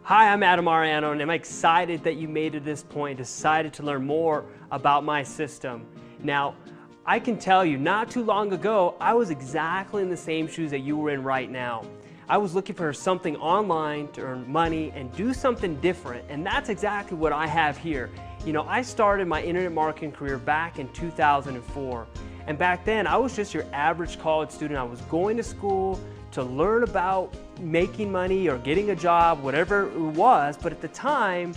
Hi, I'm Adam Ariano, and I'm excited that you made it to this point, decided to learn more about my system. Now, I can tell you, not too long ago, I was exactly in the same shoes that you were in right now. I was looking for something online to earn money and do something different, and that's exactly what I have here. You know, I started my internet marketing career back in 2004, and back then I was just your average college student. I was going to school to learn about making money or getting a job, whatever it was, but at the time,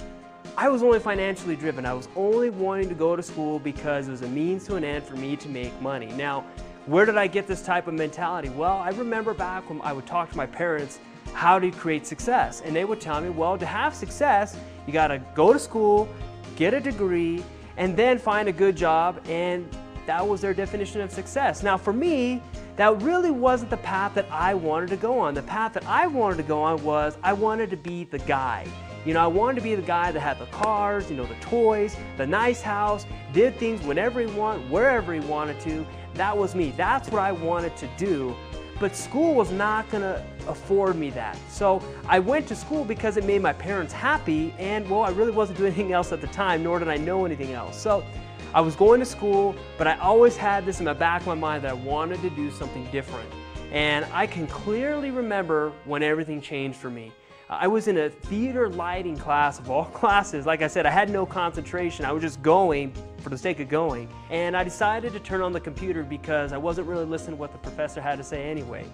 I was only financially driven. I was only wanting to go to school because it was a means to an end for me to make money. Now, where did I get this type of mentality? Well, I remember back when I would talk to my parents, how do you create success? And they would tell me, well, to have success, you gotta go to school, get a degree, and then find a good job, and that was their definition of success. Now for me, that really wasn't the path that I wanted to go on. The path that I wanted to go on was I wanted to be the guy. You know, I wanted to be the guy that had the cars, you know, the toys, the nice house, did things whenever he wanted, wherever he wanted to. That was me. That's what I wanted to do. But school was not gonna afford me that. So I went to school because it made my parents happy, and well, I really wasn't doing anything else at the time, nor did I know anything else. So I was going to school, but I always had this in the back of my mind that I wanted to do something different. And I can clearly remember when everything changed for me. I was in a theater lighting class of all classes. Like I said, I had no concentration. I was just going for the sake of going. And I decided to turn on the computer because I wasn't really listening to what the professor had to say anyway.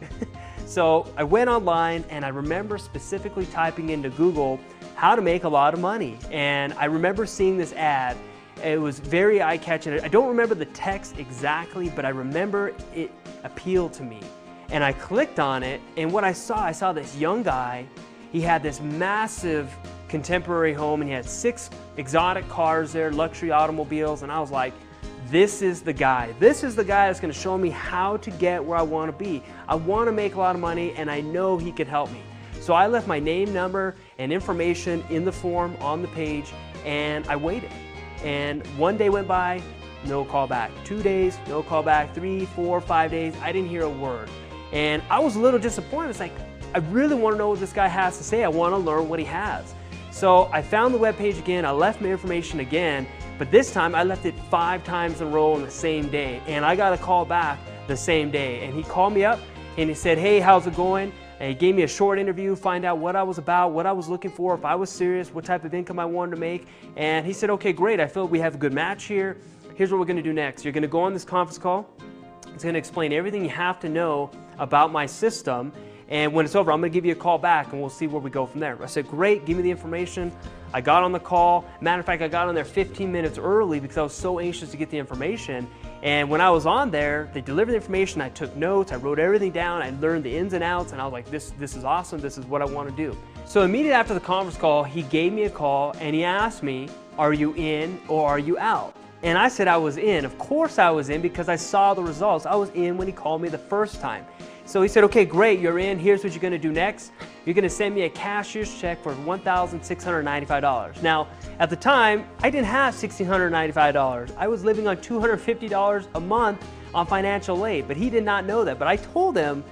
So I went online, and I remember specifically typing into Google how to make a lot of money. And I remember seeing this ad. It was very eye-catching. I don't remember the text exactly, but I remember it appealed to me. And I clicked on it, and what I saw this young guy. He had this massive contemporary home, and he had 6 exotic cars there, luxury automobiles, and I was like, this is the guy. This is the guy that's gonna show me how to get where I wanna be. I wanna make a lot of money, and I know he could help me. So I left my name, number, and information in the form on the page, and I waited. And one day went by, no call back. 2 days, no call back. 3, 4, 5 days, I didn't hear a word. And I was a little disappointed. It's like, I really want to know what this guy has to say. I want to learn what he has. So I found the webpage again, I left my information again, but this time I left it 5 times in a row on the same day. And I got a call back the same day. And he called me up and he said, hey, how's it going? And he gave me a short interview, find out what I was about, what I was looking for, if I was serious, what type of income I wanted to make. And he said, okay, great, I feel we have a good match here. Here's what we're gonna do next. You're gonna go on this conference call. It's gonna explain everything you have to know about my system. And when it's over, I'm gonna give you a call back and we'll see where we go from there. I said, great, give me the information. I got on the call. Matter of fact, I got on there 15 minutes early because I was so anxious to get the information. And when I was on there, they delivered the information, I took notes, I wrote everything down, I learned the ins and outs, and I was like, this is awesome, this is what I want to do. So immediately after the conference call, he gave me a call and he asked me, are you in or are you out? And I said I was in. Of course I was in because I saw the results. I was in when he called me the first time. So he said, okay, great, you're in. Here's what you're gonna do next. You're gonna send me a cashier's check for $1,695. Now, at the time, I didn't have $1,695. I was living on $250 a month on financial aid, but he did not know that. But I told him,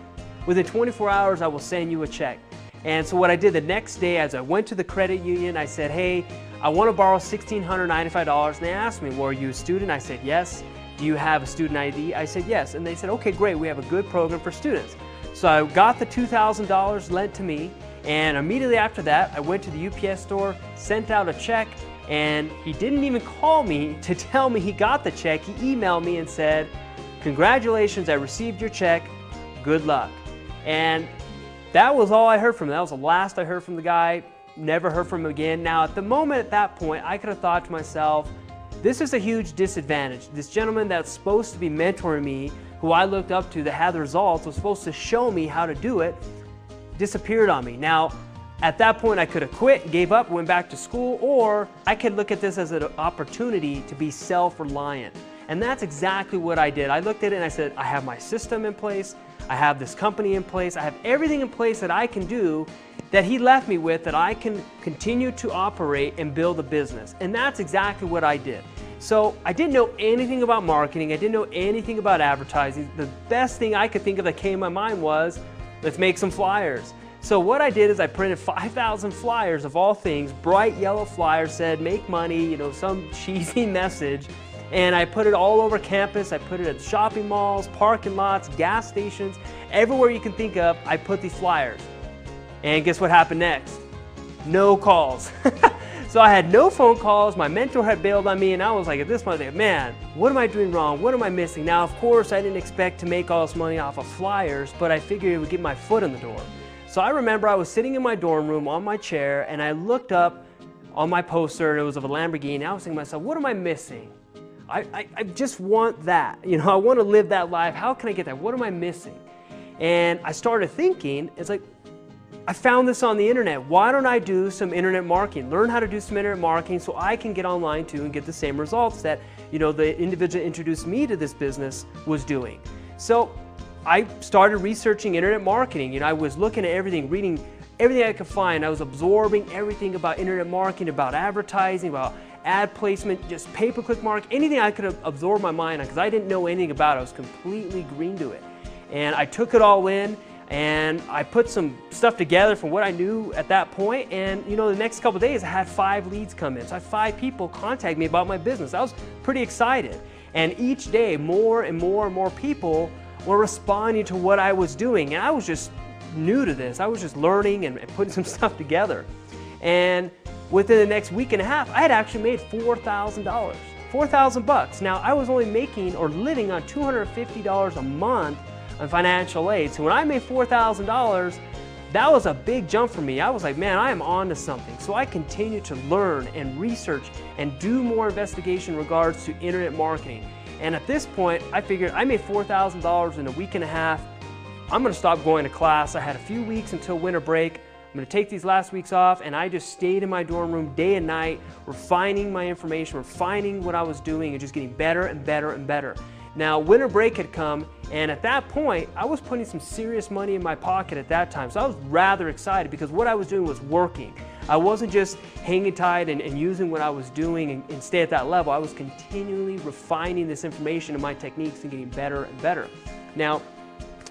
within 24 hours, I will send you a check. And so what I did the next day, as I went to the credit union, I said, hey, I wanna borrow $1,695. And they asked me, well, are you a student? I said, yes. Do you have a student ID? I said, yes. And they said, okay, great, we have a good program for students. So I got the $2,000 lent to me, and immediately after that, I went to the UPS store, sent out a check, and he didn't even call me to tell me he got the check. He emailed me and said, congratulations, I received your check, good luck. And that was all I heard from him. That was the last I heard from the guy, never heard from him again. Now, at the moment, at that point, I could have thought to myself, this is a huge disadvantage. This gentleman that's supposed to be mentoring me, who I looked up to that had the results, was supposed to show me how to do it, disappeared on me. Now, at that point, I could have quit, gave up, went back to school, or I could look at this as an opportunity to be self-reliant. And that's exactly what I did. I looked at it and I said, I have my system in place, I have this company in place, I have everything in place that I can do that he left me with that I can continue to operate and build a business. And that's exactly what I did. So I didn't know anything about marketing. I didn't know anything about advertising. The best thing I could think of that came to my mind was, let's make some flyers. So what I did is I printed 5,000 flyers of all things, bright yellow flyers, said make money, you know, some cheesy message. And I put it all over campus. I put it at shopping malls, parking lots, gas stations, everywhere you can think of, I put these flyers. And guess what happened next? No calls. So I had no phone calls, my mentor had bailed on me, and I was like, at this point, man, what am I doing wrong? What am I missing? Now, of course, I didn't expect to make all this money off of flyers, but I figured it would get my foot in the door. So I remember I was sitting in my dorm room on my chair, and I looked up on my poster, and it was of a Lamborghini. I was thinking to myself, what am I missing? I just want that. You know, I want to live that life. How can I get that? What am I missing? And I started thinking, it's like, I found this on the internet. Why don't I do some internet marketing? Learn how to do some internet marketing so I can get online too and get the same results that, you know, the individual that introduced me to this business was doing. So I started researching internet marketing. You know, I was looking at everything, reading everything I could find. I was absorbing everything about internet marketing, about advertising, about ad placement, just pay-per-click marketing, anything I could absorb my mind on because I didn't know anything about it. I was completely green to it. And I took it all in. And I put some stuff together from what I knew at that point, and you know, the next couple of days I had 5 leads come in. So I had 5 people contact me about my business. I was pretty excited. And each day more and more and more people were responding to what I was doing. And I was just new to this. I was just learning and putting some stuff together. And within the next week and a half, I had actually made $4,000. 4,000 bucks. Now I was only making or living on $250 a month on financial aid. So when I made $4,000, that was a big jump for me. I was like, man, I am on to something. So I continued to learn and research and do more investigation in regards to internet marketing. And at this point, I figured I made $4,000 in a week and a half. I'm gonna stop going to class. I had a few weeks until winter break. I'm gonna take these last weeks off, and I just stayed in my dorm room day and night, refining my information, refining what I was doing, and just getting better and better and better. Now, winter break had come, and at that point, I was putting some serious money in my pocket at that time. So I was rather excited because what I was doing was working. I wasn't just hanging tight and using what I was doing and stay at that level. I was continually refining this information and my techniques and getting better and better. Now,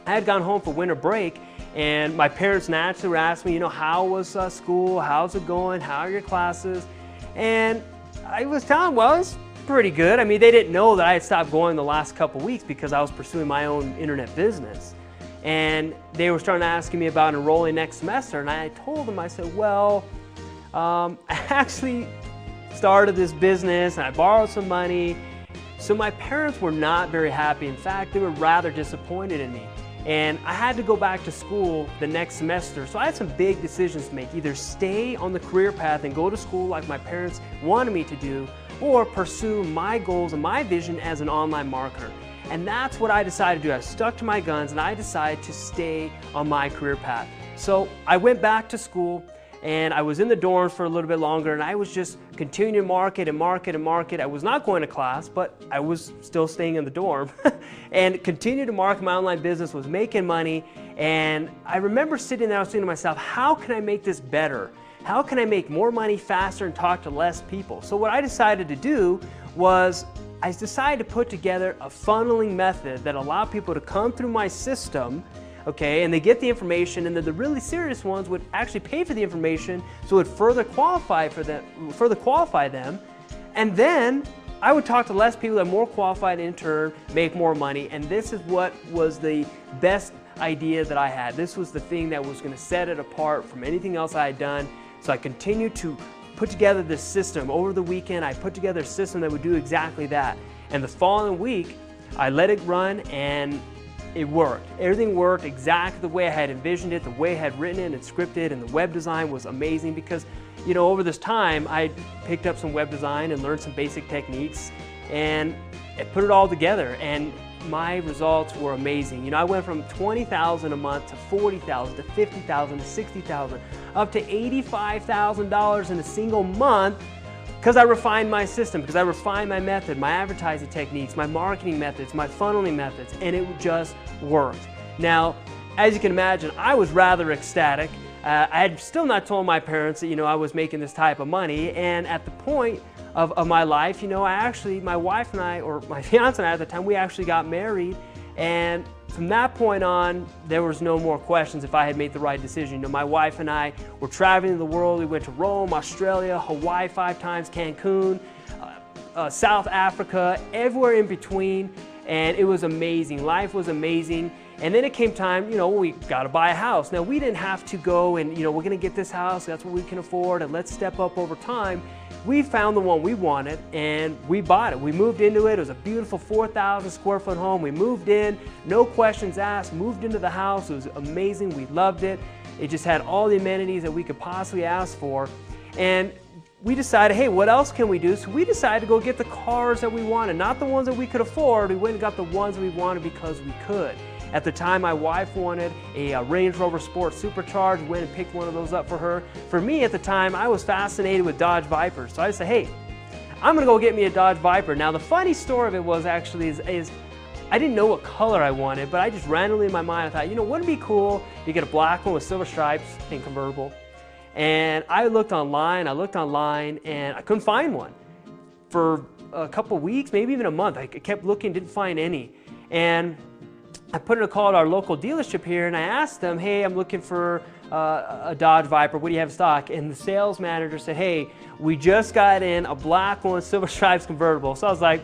I had gone home for winter break, and my parents naturally were asking me, you know, how was school? How's it going? How are your classes? And I was telling them, well, it's pretty good. I mean, they didn't know that I had stopped going the last couple weeks because I was pursuing my own internet business. And they were starting to ask me about enrolling next semester, and I told them, I said, well, I actually started this business and I borrowed some money. So my parents were not very happy. In fact, they were rather disappointed in me. And I had to go back to school the next semester. So I had some big decisions to make. Either stay on the career path and go to school like my parents wanted me to do, or pursue my goals and my vision as an online marketer. And that's what I decided to do. I stuck to my guns and I decided to stay on my career path. So I went back to school, and I was in the dorms for a little bit longer, and I was just continuing to market and market and market. I was not going to class, but I was still staying in the dorm and continued to market my online business, was making money. And I remember sitting there, I was thinking to myself, how can I make this better? How can I make more money faster and talk to less people? So what I decided to do was I decided to put together a funneling method that allowed people to come through my system, okay, and they get the information, and then the really serious ones would actually pay for the information, so it would further qualify them, and then I would talk to less people that are more qualified, in turn make more money. And this is what was the best idea that I had. This was the thing that was going to set it apart from anything else I had done. So I continued to put together this system. Over the weekend, I put together a system that would do exactly that. And the following week, I let it run, and it worked. Everything worked exactly the way I had envisioned it, the way I had written it and scripted, and the web design was amazing because, you know, over this time, I picked up some web design and learned some basic techniques, and I put it all together, and my results were amazing. You know, I went from $20,000 a month to $40,000 to $50,000 to $60,000, up to $85,000 in a single month because I refined my system, because I refined my method, my advertising techniques, my marketing methods, my funneling methods, and it just worked. Now, as you can imagine, I was rather ecstatic. I had still not told my parents that, you know, I was making this type of money, and at the point of my life, you know, my wife and I, or my fiance and I at the time, we actually got married And from that point on, there was no more questions if I had made the right decision. You know, my wife and I were traveling the world. We went to Rome, Australia, Hawaii 5 times, Cancun, South Africa, everywhere in between. And it was amazing. Life was amazing. And then it came time, you know, we got to buy a house. Now, we didn't have to go and, you know, we're going to get this house. That's what we can afford. And let's step up over time. We found the one we wanted and we bought it. We moved into it. It was a beautiful 4,000 square foot home. We moved in, no questions asked, moved into the house. It was amazing. We loved it. It just had all the amenities that we could possibly ask for. And we decided, hey, what else can we do? So we decided to go get the cars that we wanted, not the ones that we could afford. We went and got the ones we wanted because we could. At the time, my wife wanted a Range Rover Sport Supercharged. Went and picked one of those up for her. For me, at the time, I was fascinated with Dodge Vipers. So I said, hey, I'm gonna go get me a Dodge Viper. Now, the funny story of it was actually is I didn't know what color I wanted, but I just randomly in my mind, I thought, you know, wouldn't it be cool to get a black one with silver stripes and convertible? And I looked online, and I couldn't find one. For a couple weeks, maybe even a month, I kept looking, didn't find any. And I put in a call to our local dealership here and I asked them, hey, I'm looking for a Dodge Viper, what do you have in stock? And the sales manager said, hey, we just got in a black one, silver stripes convertible. So I was like,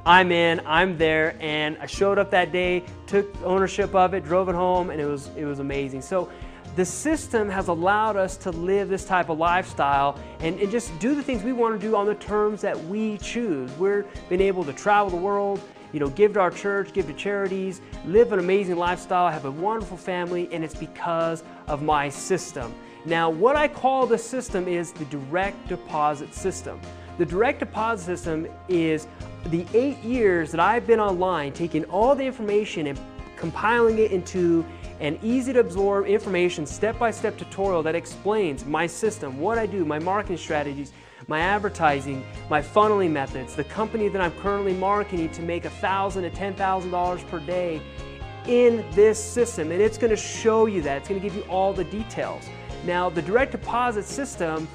I'm in, I'm there, and I showed up that day, took ownership of it, drove it home, and it was amazing. So the system has allowed us to live this type of lifestyle and just do the things we want to do on the terms that we choose. We're been able to travel the world, you know, give to our church, give to charities, live an amazing lifestyle, have a wonderful family, and it's because of my system. Now, what I call the system is the direct deposit system. The direct deposit system is the 8 years that I've been online, taking all the information and compiling it into an easy to absorb information, step-by-step tutorial that explains my system, what I do, my marketing strategies, my advertising, my funneling methods, the company that I'm currently marketing to make $1,000 to $10,000 per day in this system. And it's going to show you that. It's going to give you all the details. Now, the direct deposit system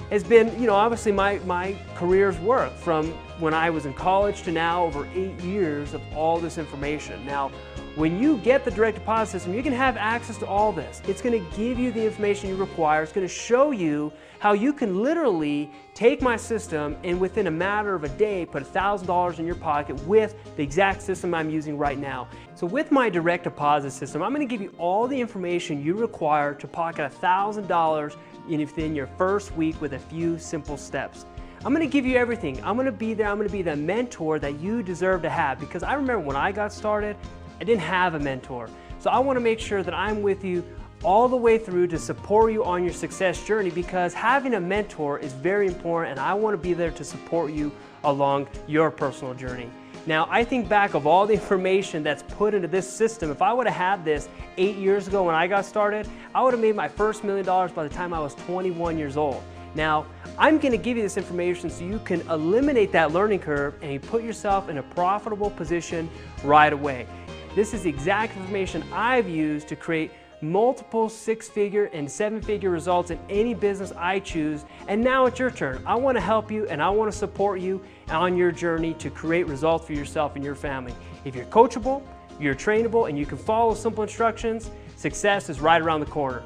has been, you know, obviously my career's work from when I was in college to now, over 8 years of all this information. Now, when you get the direct deposit system, you can have access to all this. It's going to give you the information you require. It's going to show you how you can literally take my system and within a matter of a day put $1,000 in your pocket with the exact system I'm using right now. So with my direct deposit system, I'm going to give you all the information you require to pocket $1,000 within your first week with a few simple steps. I'm going to give you everything. I'm going to be there. I'm going to be the mentor that you deserve to have, because I remember when I got started, I didn't have a mentor. So I want to make sure that I'm with you all the way through to support you on your success journey, because having a mentor is very important and I want to be there to support you along your personal journey. Now, I think back of all the information that's put into this system. If I would have had this 8 years ago when I got started, I would have made my first $1 million by the time I was 21 years old. Now, I'm going to give you this information so you can eliminate that learning curve and you put yourself in a profitable position right away. This is the exact information I've used to create multiple 6-figure and 7-figure results in any business I choose. And now it's your turn. I want to help you and I want to support you on your journey to create results for yourself and your family. If you're coachable, you're trainable, and you can follow simple instructions, success is right around the corner.